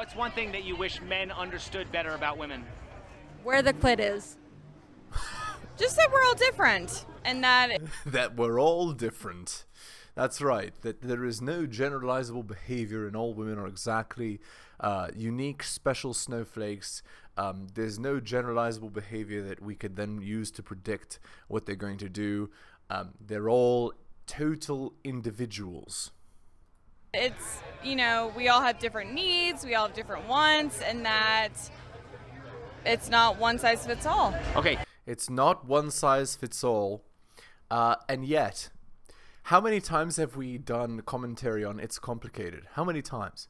What's one thing that you wish men understood better about women? Where the clit is. Just that we're all different, and that That we're all different. That's right. That there is no generalizable behavior, and all women are exactly unique, special snowflakes. There's no generalizable behavior that we could then use to predict what they're going to do. They're all total individuals. it's, we all have different needs, we all have different wants, and that it's not one size fits all. Okay. It's not one size fits all. And yet, how many times have we done commentary on It's Complicated? How many times?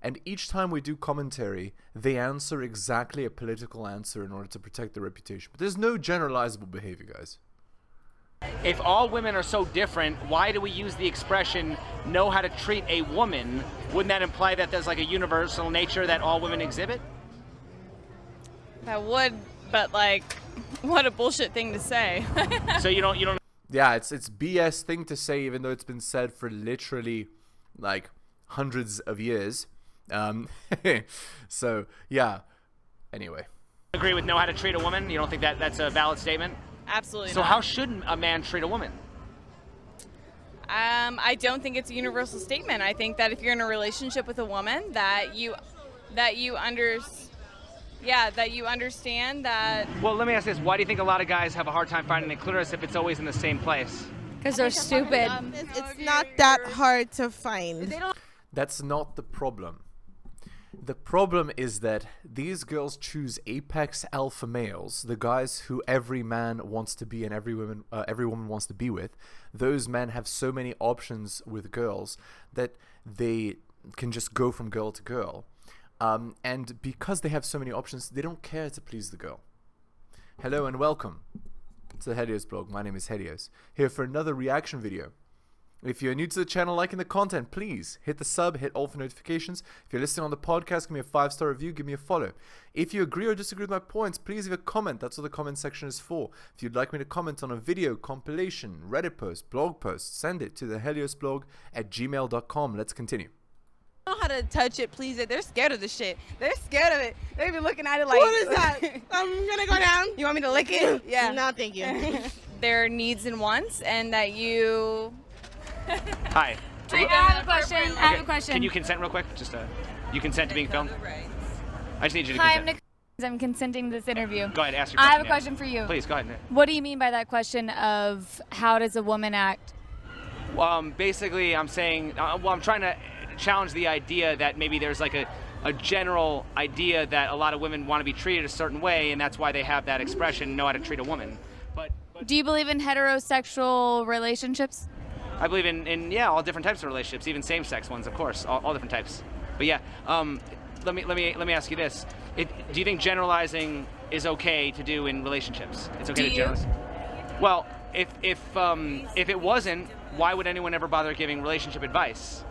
And each time we do commentary, they answer exactly a political answer in order to protect their reputation. But there's no generalizable behavior, guys. If all women are so different, why do we use the expression know how to treat a woman? Wouldn't that imply that there's like a universal nature that all women exhibit? That would, but what a bullshit thing to say. So you don't. Yeah, it's BS thing to say, even though it's been said for literally like hundreds of years. So yeah. Anyway, agree with know how to treat a woman? You don't think that that's a valid statement? Absolutely So not. how should a man treat a woman? I don't think it's a universal statement. I think that if you're in a relationship with a woman, that you understand that. Well, let me ask this. Why do you think a lot of guys have a hard time finding the clitoris if it's always in the same place? Because they're stupid. It's not that hard to find. that's not the problem. The problem is that these girls choose apex alpha males, the guys who every man wants to be and every woman wants to be with. Those men have so many options with girls that they can just go from girl to girl. And because they have so many options, they don't care to please the girl. Hello and welcome to the heliosblog. My name is Helios, here for another reaction video. If you're new to the channel, liking the content, please hit the sub, hit all for notifications. If you're listening on the podcast, give me a 5-star review, give me a follow. If you agree or disagree with my points, please leave a comment. That's what the comment section is for. If you'd like me to comment on a video, compilation, Reddit post, blog post, send it to theheliosblog@gmail.com. Let's continue. Know how to touch it, please it. They're scared of the shit. They're scared of it. They've been looking at it like. What is that? I'm gonna go down. You want me to lick it? Yeah. No, thank you. Their needs and wants, and that you. Hi. I have a question. I have a question. Can you consent real quick? Just you consent to being filmed? I just need you to Hi, consent. I'm consenting to this interview. Go ahead, ask your I question. have a yeah. question for you. Please, go ahead. What do you mean by that question of how does a woman act? Basically, I'm saying, I'm trying to challenge the idea that maybe there's like a general idea that a lot of women want to be treated a certain way, and that's why they have that expression, know how to treat a woman. But Do you believe in heterosexual relationships? I believe in all different types of relationships, even same-sex ones, of course, all different types. But yeah, let me ask you this: do you think generalizing is okay to do in relationships? It's okay to generalize. Well, if it wasn't, why would anyone ever bother giving relationship advice?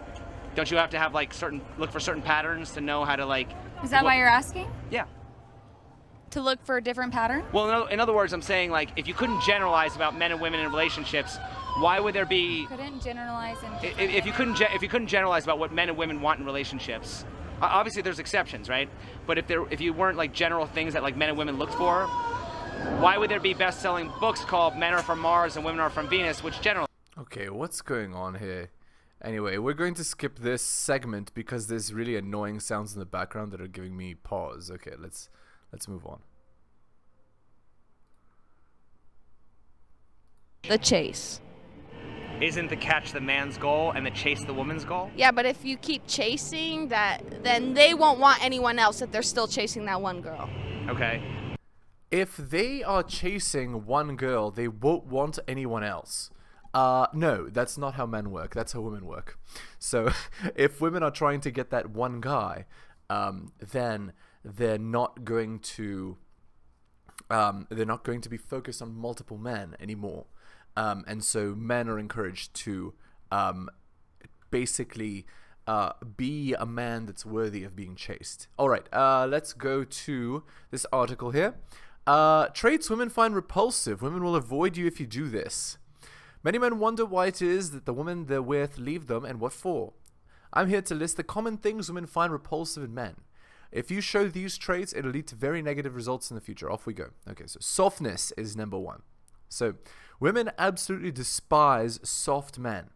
Don't you have to have look for certain patterns to know how to Is that why you're asking? Yeah. To look for a different pattern? Well, in other words, I'm saying if you couldn't generalize about men and women in relationships, why would there be? Couldn't generalize in If you couldn't generalize about what men and women want in relationships, obviously there's exceptions, right? But if you weren't general things that men and women look for, why would there be best-selling books called Men Are From Mars and Women Are From Venus, which generally? Okay, what's going on here? Anyway, we're going to skip this segment because there's really annoying sounds in the background that are giving me pause. Okay, let's move on. The chase. Isn't the catch the man's goal and the chase the woman's goal? Yeah, but if you keep chasing that, then they won't want anyone else if they're still chasing that one girl. Okay. If they are chasing one girl, they won't want anyone else. No, that's not how men work. That's how women work. So if women are trying to get that one guy, then they're not going to be focused on multiple men anymore. And so men are encouraged to basically be a man that's worthy of being chased. All right, let's go to this article here. Traits women find repulsive. Women will avoid you if you do this. Many men wonder why it is that the women they're with leave them and what for. I'm here to list the common things women find repulsive in men. If you show these traits, it'll lead to very negative results in the future. Off we go. Okay, so softness is number one. So women absolutely despise soft men.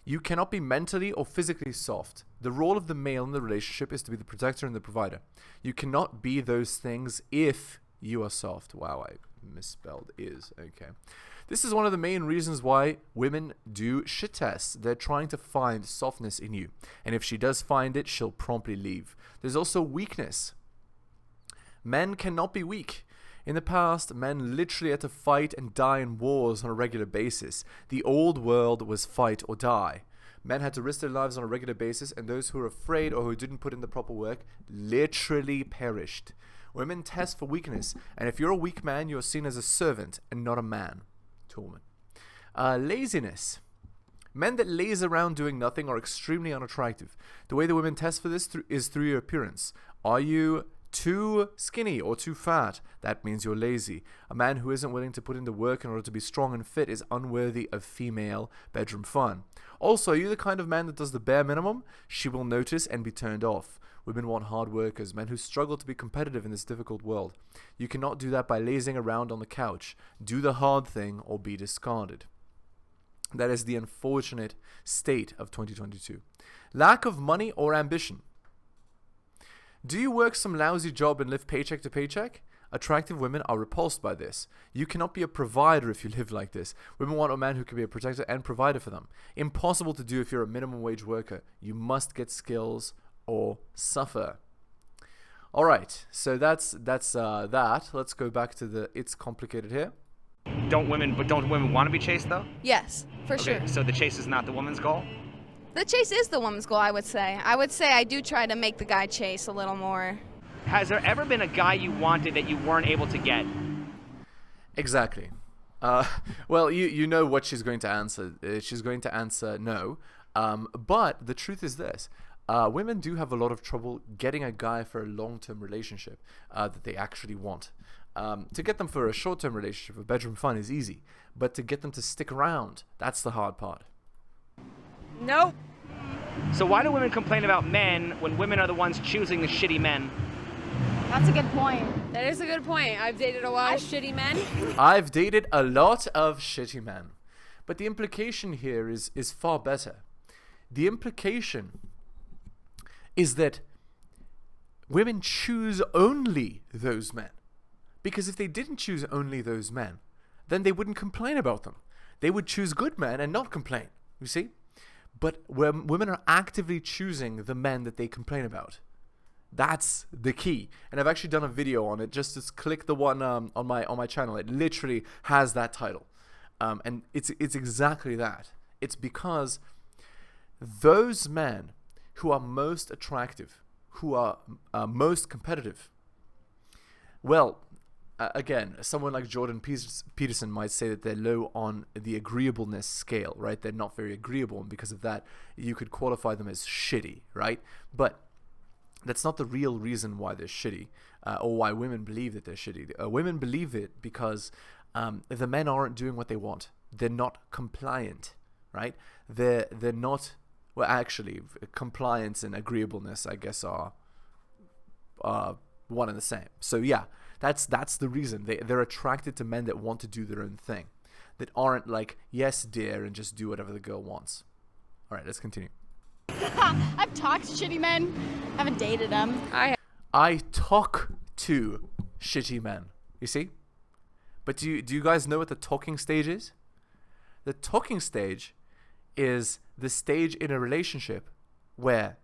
You cannot be mentally or physically soft. The role of the male in the relationship is to be the protector and the provider. You cannot be those things if you are soft. Wow, I misspelled is. Okay. This is one of the main reasons why women do shit tests. They're trying to find softness in you. And if she does find it, she'll promptly leave. There's also weakness. Men cannot be weak. In the past, men literally had to fight and die in wars on a regular basis. The old world was fight or die. Men had to risk their lives on a regular basis, and those who were afraid or who didn't put in the proper work literally perished. Women test for weakness, and if you're a weak man, you're seen as a servant and not a man to a woman. Laziness. Men that laze around doing nothing are extremely unattractive. The way the women test for this is through your appearance. Are you too skinny or too fat? That means you're lazy. A man who isn't willing to put in the work in order to be strong and fit is unworthy of female bedroom fun. Also, are you the kind of man that does the bare minimum? She will notice and be turned off. Women want hard workers, men who struggle to be competitive in this difficult world. You cannot do that by lazing around on the couch. Do the hard thing or be discarded. That is the unfortunate state of 2022. Lack of money or ambition. Do you work some lousy job and live paycheck to paycheck? Attractive women are repulsed by this. You cannot be a provider if you live like this. Women want a man who can be a protector and provider for them. Impossible to do if you're a minimum wage worker. You must get skills or suffer. All right, so that's that. Let's go back to the it's complicated here. Don't women want to be chased though? Yes, for Okay, sure. so the chase is not the woman's goal? The chase is the woman's goal, I would say. I do try to make the guy chase a little more. Has there ever been a guy you wanted that you weren't able to get? Exactly. Well, you know what she's going to answer. She's going to answer no. But the truth is this. Women do have a lot of trouble getting a guy for a long-term relationship that they actually want. To get them for a short-term relationship, a bedroom fun is easy. But to get them to stick around, that's the hard part. Nope. So why do women complain about men when women are the ones choosing the shitty men? That's a good point. That is a good point. I've dated a lot of shitty men. I've dated a lot of shitty men. But the implication here is far better. The implication is that women choose only those men. Because if they didn't choose only those men, then they wouldn't complain about them. They would choose good men and not complain. You see? But when women are actively choosing the men that they complain about, that's the key. And I've actually done a video on it. Just click the one on my channel. It literally has that title, and it's exactly that. It's because those men who are most attractive, who are most competitive, well, again, someone like Jordan Peterson might say that they're low on the agreeableness scale, right? They're not very agreeable, and because of that, you could qualify them as shitty, right? But that's not the real reason why they're shitty, or why women believe that they're shitty. Women believe it because the men aren't doing what they want. They're not compliant, right? They're not. Well, actually, compliance and agreeableness, I guess, are one and the same. So yeah, that's the reason they're attracted to men that want to do their own thing, that aren't like yes dear and just do whatever the girl wants. All right, let's continue. I've talked to shitty men. Haven't dated them. I talk to shitty men. You see? But do you guys know what the talking stage is? The talking stage is the stage in a relationship where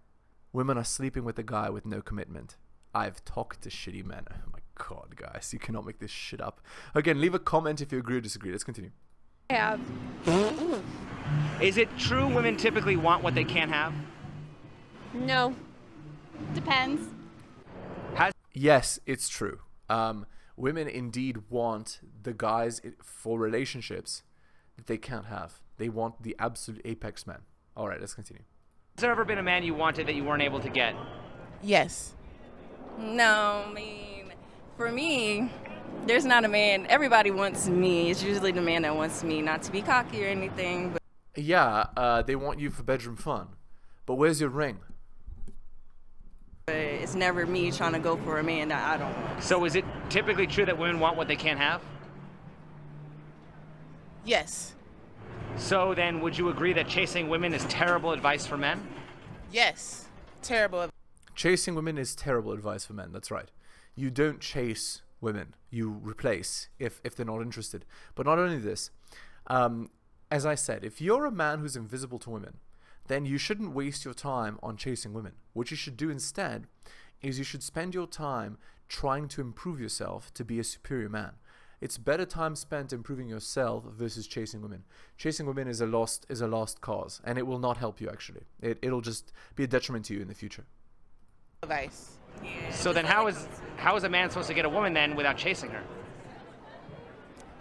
women are sleeping with a guy with no commitment. I've talked to shitty men. Oh my god, guys, you cannot make this shit up. Again, leave a comment if you agree or disagree. Let's continue. I have. Is it true women typically want what they can't have? No. Depends. Yes, it's true. Women indeed want the guys for relationships that they can't have. They want the absolute apex man. All right, let's continue. Has there ever been a man you wanted that you weren't able to get? Yes. No, I mean, for me, there's not a man. Everybody wants me. It's usually the man that wants me, not to be cocky or anything. But Yeah, they want you for bedroom fun. But where's your ring? it's It's never me trying to go for a man that I don't want. So is it typically true that women want what they can't have? Yes. So then would you agree that chasing women is terrible advice for men? Yes. Terrible. Chasing women is terrible advice for men. That's right. You don't chase women. You replace if they're not interested. But not only this, as I said, if you're a man who's invisible to women, then you shouldn't waste your time on chasing women. What you should do instead is you should spend your time trying to improve yourself to be a superior man. It's better time spent improving yourself versus chasing women. Chasing women is a lost cause, and it will not help you actually. It'll just be a detriment to you in the future. Advice. Yeah. So then how is a man supposed to get a woman then without chasing her?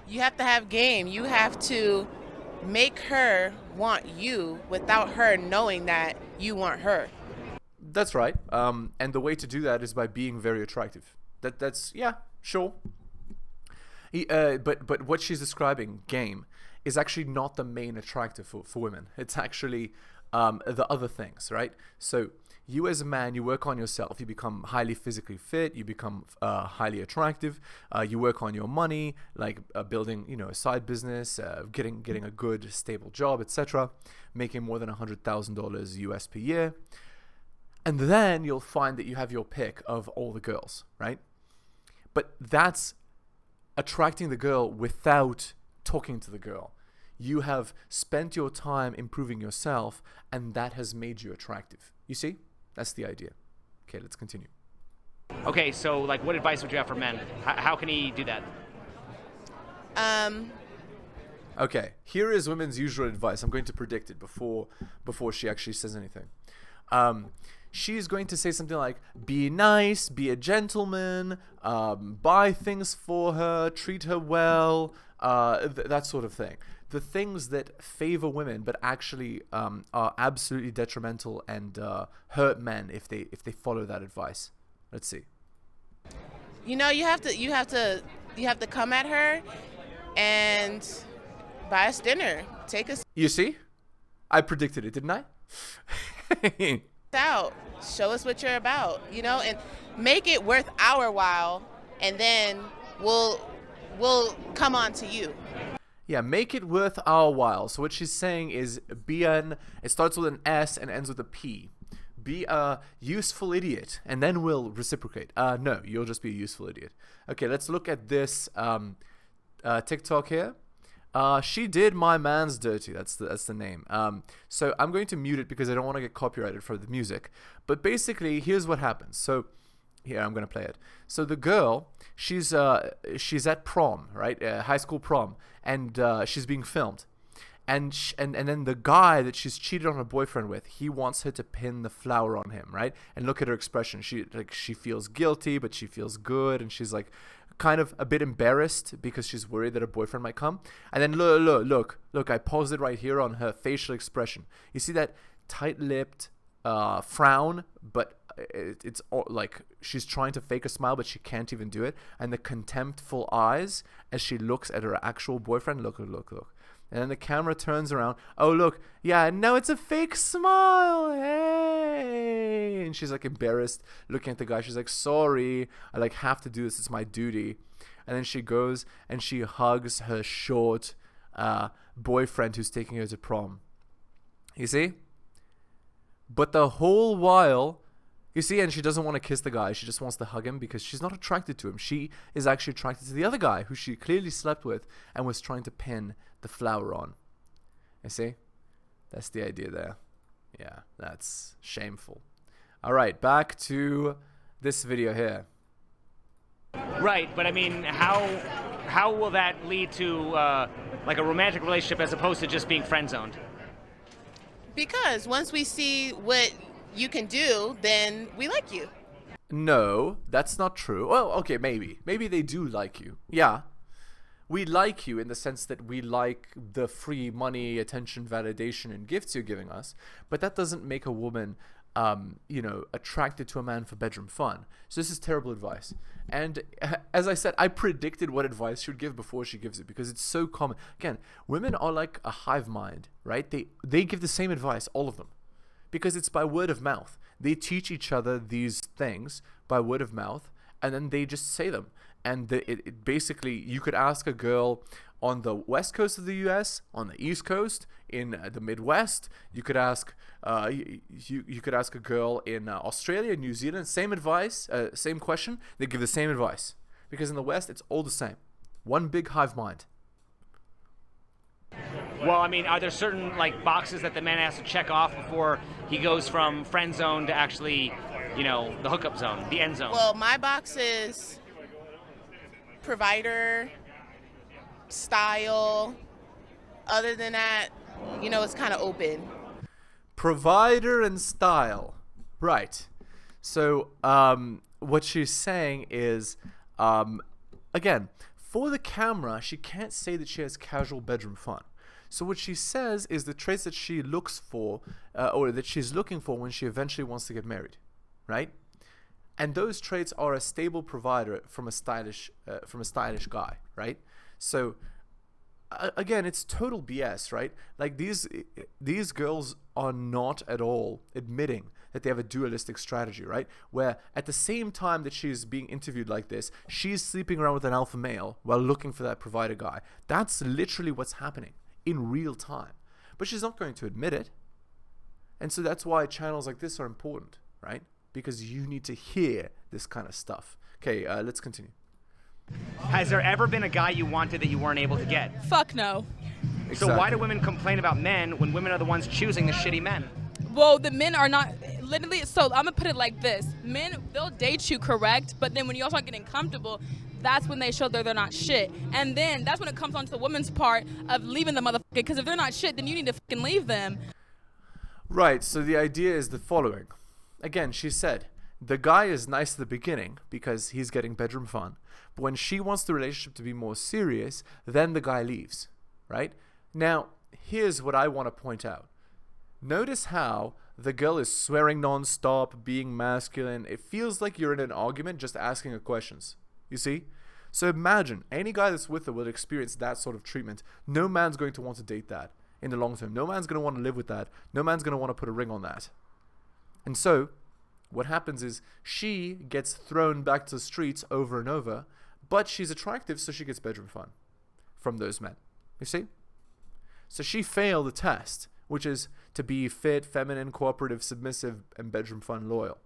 You have to have game. You have to make her want you without her knowing that you want her. That's right. And the way to do that is by being very attractive. That's yeah, sure. But what she's describing, game, is actually not the main attractor for women. It's actually the other things, right? So you as a man, you work on yourself. You become highly physically fit. You become highly attractive. You work on your money, like building, a side business, getting a good, stable job, etc. Making more than $100,000 US per year. And then you'll find that you have your pick of all the girls, right? But that's attracting the girl without talking to the girl. You have spent your time improving yourself, and that has made you attractive. You see? That's the idea. Okay, let's continue. Okay, so like what advice would you have for men? How can he do that? Okay, here is women's usual advice. I'm going to predict it before she actually says anything. She's going to say something like, be nice, be a gentleman, buy things for her, treat her well, that sort of thing. The things that favor women but actually are absolutely detrimental and hurt men if they follow that advice. Let's see. You have to come at her and buy us dinner. Take us You see? I predicted it, didn't I? out. Show us what you're about, and make it worth our while, and then we'll come on to you. Yeah, make it worth our while. So what she's saying is it starts with an S and ends with a P. Be a useful idiot, and then we'll reciprocate. No, you'll just be a useful idiot. Okay, let's look at this TikTok here. She did my man's dirty. That's the name. So I'm going to mute it because I don't want to get copyrighted for the music. But basically, here's what happens. So here, I'm going to play it. So the girl, she's at prom, right? High school prom, and she's being filmed. And then the guy that she's cheated on her boyfriend with, he wants her to pin the flower on him, right? And look at her expression. She feels guilty, but she feels good, and she's like kind of a bit embarrassed because she's worried that her boyfriend might come. And then look, I paused it right here on her facial expression. You see that tight-lipped frown, but it's like she's trying to fake a smile, but she can't even do it. And the contemptful eyes as she looks at her actual boyfriend. Look. And then the camera turns around. Oh, look. Yeah, no, it's a fake smile. Hey. And she's like embarrassed looking at the guy. She's like, sorry. I have to do this. It's my duty. And then she goes and she hugs her short boyfriend who's taking her to prom. You see? But the whole while, you see, and she doesn't want to kiss the guy. She just wants to hug him because she's not attracted to him. She is actually attracted to the other guy who she clearly slept with and was trying to pin the flower on. You see? That's the idea there. Yeah, that's shameful. All right, back to this video here. Right, but I mean, how will that lead to like a romantic relationship as opposed to just being friend zoned? Because once we see what you can do, then we like you. No, that's not true. Well, okay, maybe. Maybe they do like you. Yeah. We like you in the sense that we like the free money, attention, validation, and gifts you're giving us. But that doesn't make a woman, attracted to a man for bedroom fun. So this is terrible advice. And as I said, I predicted what advice she would give before she gives it because it's so common. Again, women are like a hive mind, right? They give the same advice, all of them. because it's by word of mouth. They teach each other these things by word of mouth, and then they just say them. And it basically, you could ask a girl on the west coast of the U.S., on the east coast, in the Midwest. You could ask you could ask a girl in Australia, New Zealand, same advice, same question. They give the same advice, because in the West it's all the same, one big hive mind. Well, I mean, are there certain like boxes that the man has to check off before he goes from friend zone to actually, you know, the hookup zone, the end zone? Well, my box is provider, style. Other than that, you know, it's kind of open. Provider and style, right? So what she's saying is, again, for the camera, she can't say that she has casual bedroom fun. So what she says is the traits that she looks for, or that she's looking for when she eventually wants to get married, right? And those traits are a stable provider from a stylish guy, right? So again, it's total BS, right? Like these girls are not at all admitting that they have a dualistic strategy, right? Where at the same time that she's being interviewed like this, she's sleeping around with an alpha male while looking for that provider guy. That's literally what's happening in real time. But she's not going to admit it. And so that's why channels like this are important, right? Because you need to hear this kind of stuff. Okay, let's continue. Has there ever been a guy you wanted that you weren't able to get? Fuck no. So why do women complain about men when women are the ones choosing the shitty men? Well, the men are not literally. So I'm gonna put it like this: men, they'll date you, correct, but then when you start getting comfortable, that's when they show that they're not shit. And then that's when it comes on to the woman's part of leaving the motherfucker. Because if they're not shit, then you need to fucking leave them. Right. So the idea is the following. Again, she said the guy is nice at the beginning because he's getting bedroom fun. But when she wants the relationship to be more serious, then the guy leaves, right? Now, here's what I want to point out. Notice how the girl is swearing non-stop, being masculine. It feels like you're in an argument just asking her questions. You see? So imagine, any guy that's with her will experience that sort of treatment. No man's going to want to date that in the long term. No man's going to want to live with that. No man's going to want to put a ring on that. And so, what happens is she gets thrown back to the streets over and over, but she's attractive, so she gets bedroom fun from those men. You see? So she failed the test, which is to be fit, feminine, cooperative, submissive, and bedroom fun, loyal.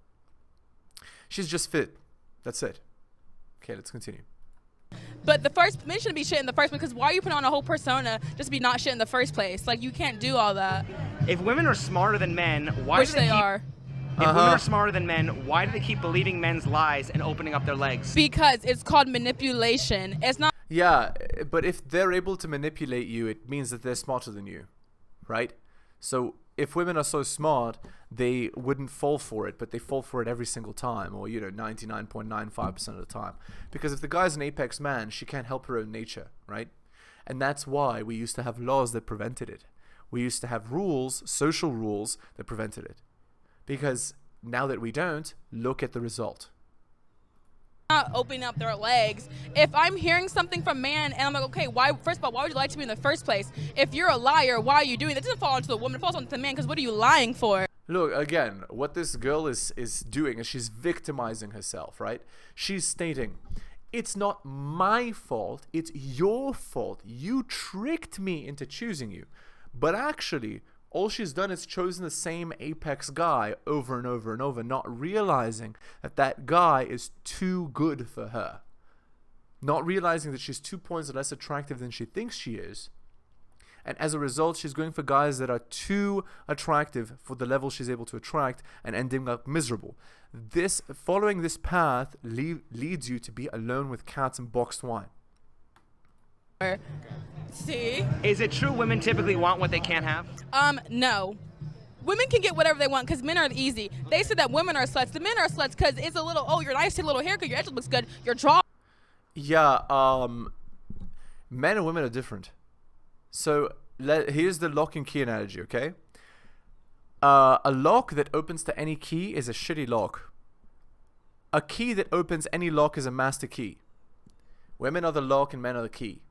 She's just fit. That's it. Okay, let's continue. But the first men shouldn't be shit in the first place, because why are you putting on a whole persona just to be not shit in the first place? Like, you can't do all that. If women are smarter than men, why Which do they keep... are. If women are smarter than men, why do they keep believing men's lies and opening up their legs? Because it's called manipulation. It's not. Yeah, but if they're able to manipulate you, it means that they're smarter than you, right? So if women are so smart, they wouldn't fall for it, but they fall for it every single time, or 99.95% of the time. Because if the guy's an apex man, she can't help her own nature, right? And that's why we used to have laws that prevented it. We used to have rules, social rules, that prevented it. Because now that we don't, look at the result. Not opening up their legs. If I'm hearing something from man and I'm like, okay, why? First of all, why would you lie to me in the first place? If you're a liar, why are you doing that? It doesn't fall onto the woman, it falls onto the man, because what are you lying for? Look, again, what this girl is doing is she's victimizing herself, right? She's stating, it's not my fault, it's your fault. You tricked me into choosing you. But actually, all she's done is chosen the same apex guy over and over and over, not realizing that that guy is too good for her. Not realizing that she's 2 points less attractive than she thinks she is. And as a result, she's going for guys that are too attractive for the level she's able to attract and ending up miserable. Following this path leads you to be alone with cats and boxed wine. See? Is it true women typically want what they can't have? No. Women can get whatever they want because men are easy. They said that women are sluts. The men are sluts because it's a little, oh, you're nice, take a little haircut, your edge looks good, your jaw. Yeah, men and women are different. So here's the lock and key analogy, okay? A lock that opens to any key is a shitty lock. A key that opens any lock is a master key. Women are the lock and men are the key.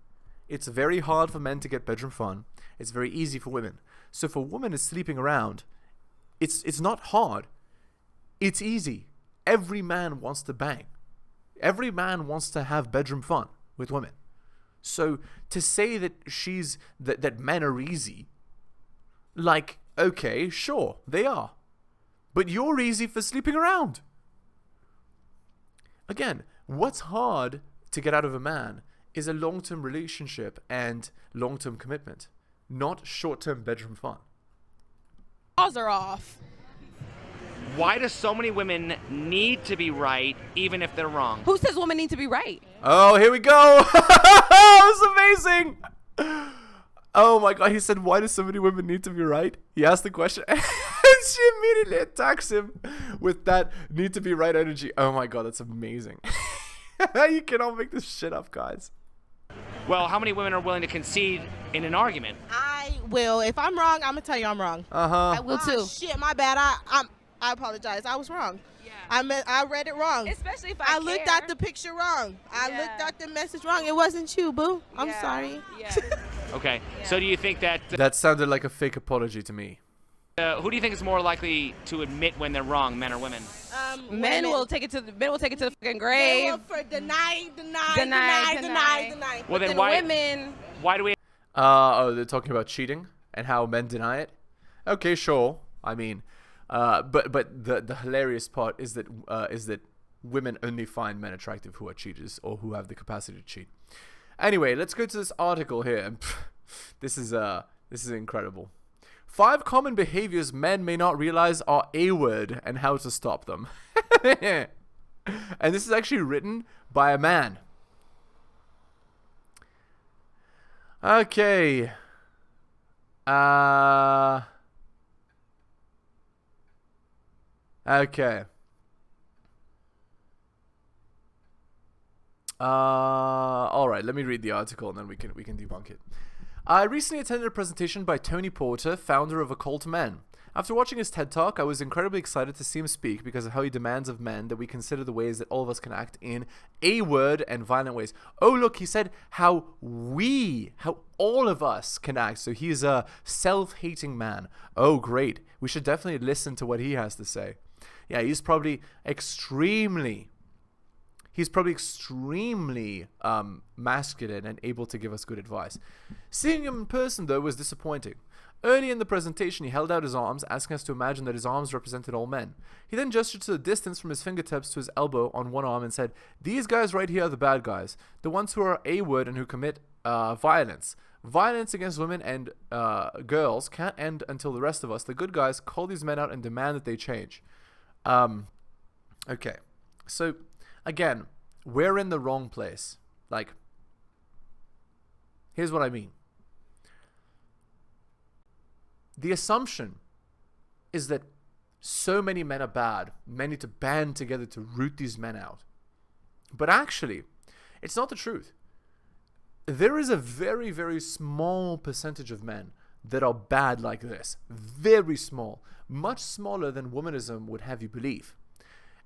It's very hard for men to get bedroom fun. It's very easy for women. So if a woman is sleeping around, it's not hard. It's easy. Every man wants to bang. Every man wants to have bedroom fun with women. So to say that that men are easy, like, okay, sure, they are. But you're easy for sleeping around. Again, what's hard to get out of a man is a long-term relationship and long-term commitment, not short-term bedroom fun. Balls are off. Why do so many women need to be right even if they're wrong? Who says women need to be right? Oh, here we go. It's amazing. Oh my God. He said, why do so many women need to be right? He asked the question and she immediately attacks him with that need to be right energy. Oh my God. That's amazing. You cannot make this shit up, guys. Well, how many women are willing to concede in an argument? I will. If I'm wrong, I'm gonna tell you I'm wrong. I will too. Shit, my bad. I apologize. I was wrong. Yeah. I read it wrong. Especially if I looked at the picture wrong. I looked at the message wrong. It wasn't you, boo. I'm sorry. Yeah. Okay. So do you think that That sounded like a fake apology to me. who do you think is more likely to admit when they're wrong, men or women? Men will take it to the fucking They grave. will for deny. Well, then Then why? women. Why do we? Oh, they're talking about cheating and how men deny it. Okay, sure. I mean, but the hilarious part is that women only find men attractive who are cheaters or who have the capacity to cheat. Anyway, let's go to this article here. This is incredible. 5 common behaviors men may not realize are A-word and how to stop them. And this is actually written by a man. Okay. Okay. All right, let me read the article and then we can debunk it. I recently attended a presentation by Tony Porter, founder of Occult Men. After watching his TED Talk, I was incredibly excited to see him speak because of how he demands of men that we consider the ways that all of us can act in A-word and violent ways. Oh, look, he said how all of us can act. So he's a self-hating man. Oh, great. We should definitely listen to what he has to say. Yeah, he's probably extremely masculine and able to give us good advice. Seeing him in person, though, was disappointing. Early in the presentation, he held out his arms, asking us to imagine that his arms represented all men. He then gestured to the distance from his fingertips to his elbow on one arm and said, "These guys right here are the bad guys, the ones who are A-word and who commit violence. Violence against women and girls can't end until the rest of us, the good guys, call these men out and demand that they change." Okay, so again, we're in the wrong place. Like, here's what I mean. The assumption is that so many men are bad, men need to band together to root these men out. But actually, it's not the truth. There is a very, very small percentage of men that are bad like this. Very small. Much smaller than womanism would have you believe.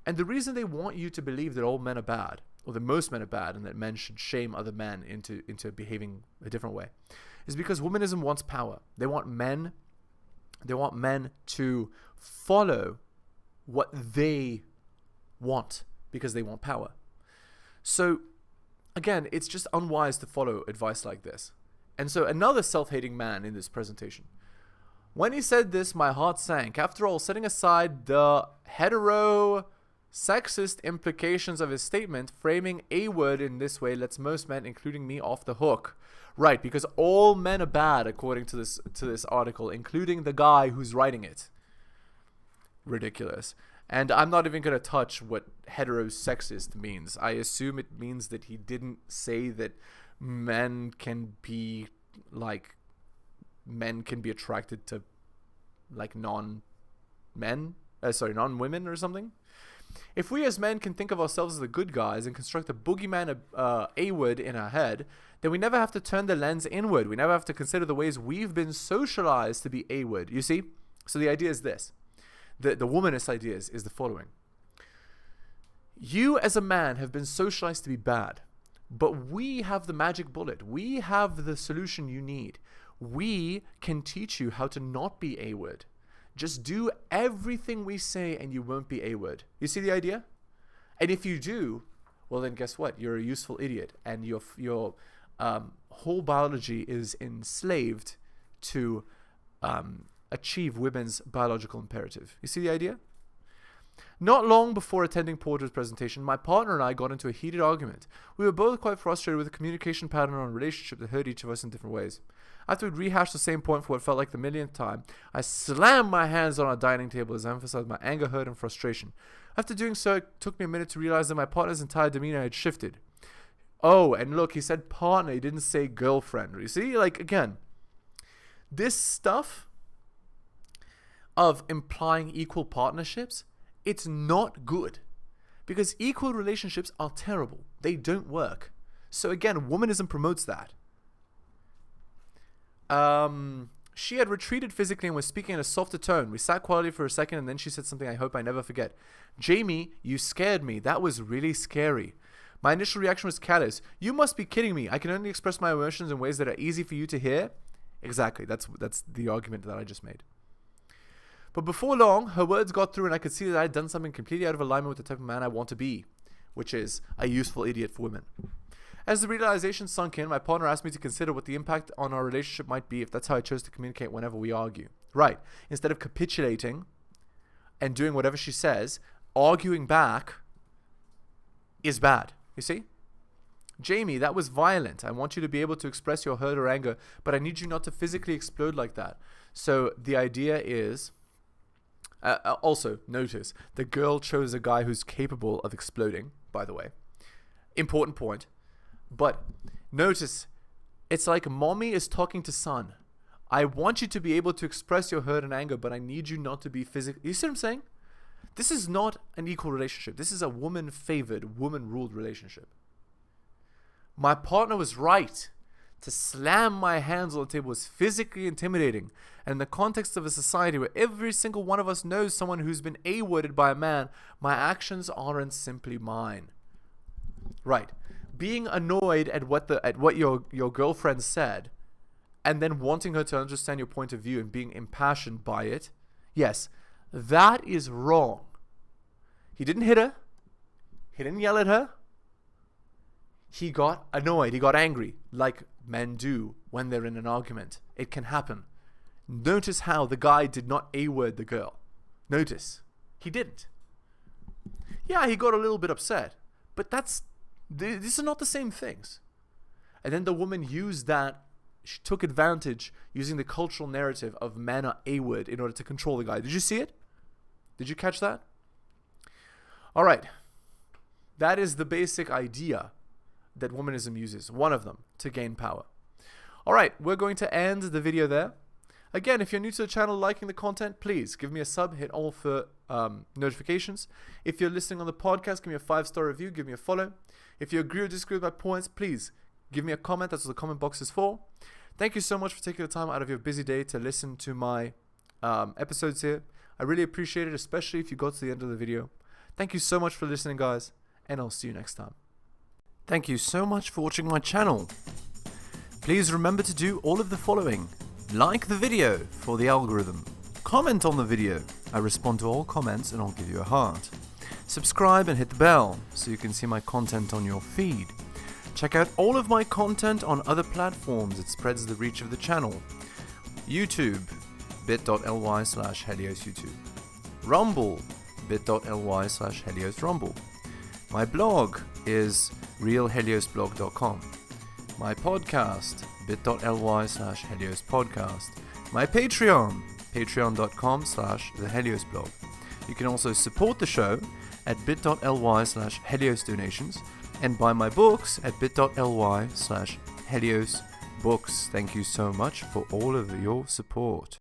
And the reason they want you to believe that all men are bad, or that most men are bad, and that men should shame other men into behaving a different way, is because womanism wants power. They want men to follow what they want because they want power. So, again, it's just unwise to follow advice like this. And so another self-hating man in this presentation. When he said this, my heart sank. After all, setting aside the sexist implications of his statement, framing A-word in this way lets most men, including me, off the hook. Right, because all men are bad, according to this article, including the guy who's writing it. Ridiculous. And I'm not even going to touch what heterosexist means. I assume it means that he didn't say that men can be attracted to non-women or something. If we as men can think of ourselves as the good guys and construct a boogeyman A-word in our head, then we never have to turn the lens inward. We never have to consider the ways we've been socialized to be A-word. You see? So the idea is this. The womanist idea is the following. You as a man have been socialized to be bad, but we have the magic bullet. We have the solution you need. We can teach you how to not be A-word. Just do everything we say and you won't be A-word. You see the idea? And if you do, well then guess what? You're a useful idiot, and your whole biology is enslaved to achieve women's biological imperative. You see the idea? Not long before attending Porter's presentation, my partner and I got into a heated argument. We were both quite frustrated with the communication pattern on a relationship that hurt each of us in different ways. After we'd rehashed the same point for what felt like the millionth time, I slammed my hands on our dining table as I emphasized my anger, hurt, and frustration. After doing so, it took me a minute to realize that my partner's entire demeanor had shifted. Oh, and look, he said partner, he didn't say girlfriend. You see, like, again, this stuff of implying equal partnerships, it's not good, because equal relationships are terrible. They don't work. So again, womanism promotes that. She had retreated physically and was speaking in a softer tone. We sat quietly for a second, and then she said something I hope I never forget. Jamie, you scared me. That was really scary. My initial reaction was callous. You must be kidding me. I can only express my emotions in ways that are easy for you to hear. Exactly. That's the argument that I just made. But before long, her words got through, and I could see that I had done something completely out of alignment with the type of man I want to be, which is a useful idiot for women. As the realization sunk in, my partner asked me to consider what the impact on our relationship might be if that's how I chose to communicate whenever we argue. Right. Instead of capitulating and doing whatever she says, arguing back is bad. You see? Jamie, that was violent. I want you to be able to express your hurt or anger, but I need you not to physically explode like that. So the idea is... also, notice, the girl chose a guy who's capable of exploding, by the way. Important point. But notice, it's like mommy is talking to son. I want you to be able to express your hurt and anger, but I need you not to be physical. You see what I'm saying? This is not an equal relationship. This is a woman-favored, woman-ruled relationship. My partner was right. To slam my hands on the table was physically intimidating. And in the context of a society where every single one of us knows someone who's been A-worded by a man, my actions aren't simply mine. Right. Being annoyed at what your girlfriend said, and then wanting her to understand your point of view and being impassioned by it, yes, that is wrong. He didn't hit her. He didn't yell at her. He got annoyed. He got angry, like men do when they're in an argument. It can happen. Notice how the guy did not A-word the girl. Notice. He didn't. Yeah, he got a little bit upset, but these are not the same things. And then the woman used that. She took advantage using the cultural narrative of men are A-word in order to control the guy. Did you see it? Did you catch that? All right. That is the basic idea that womanism uses, one of them, to gain power. All right, we're going to end the video there. Again, if you're new to the channel, liking the content, please give me a sub, hit all for notifications. If you're listening on the podcast, give me a 5-star review, give me a follow. If you agree or disagree with my points, please give me a comment. That's what the comment box is for. Thank you so much for taking the time out of your busy day to listen to my episodes here. I really appreciate it, especially if you got to the end of the video. Thank you so much for listening, guys, and I'll see you next time. Thank you so much for watching my channel. Please remember to do all of the following. Like the video for the algorithm. Comment on the video. I respond to all comments and I'll give you a heart. Subscribe and hit the bell so you can see my content on your feed. Check out all of my content on other platforms. It spreads the reach of the channel. YouTube, bit.ly/heliosyoutube. Rumble, bit.ly/heliosrumble. My blog is realheliosblog.com. My podcast, bit.ly/heliospodcast. My Patreon, patreon.com/theheliosblog. You can also support the show at bit.ly/heliosdonations and buy my books at bit.ly/heliosbooks. Thank you so much for all of your support.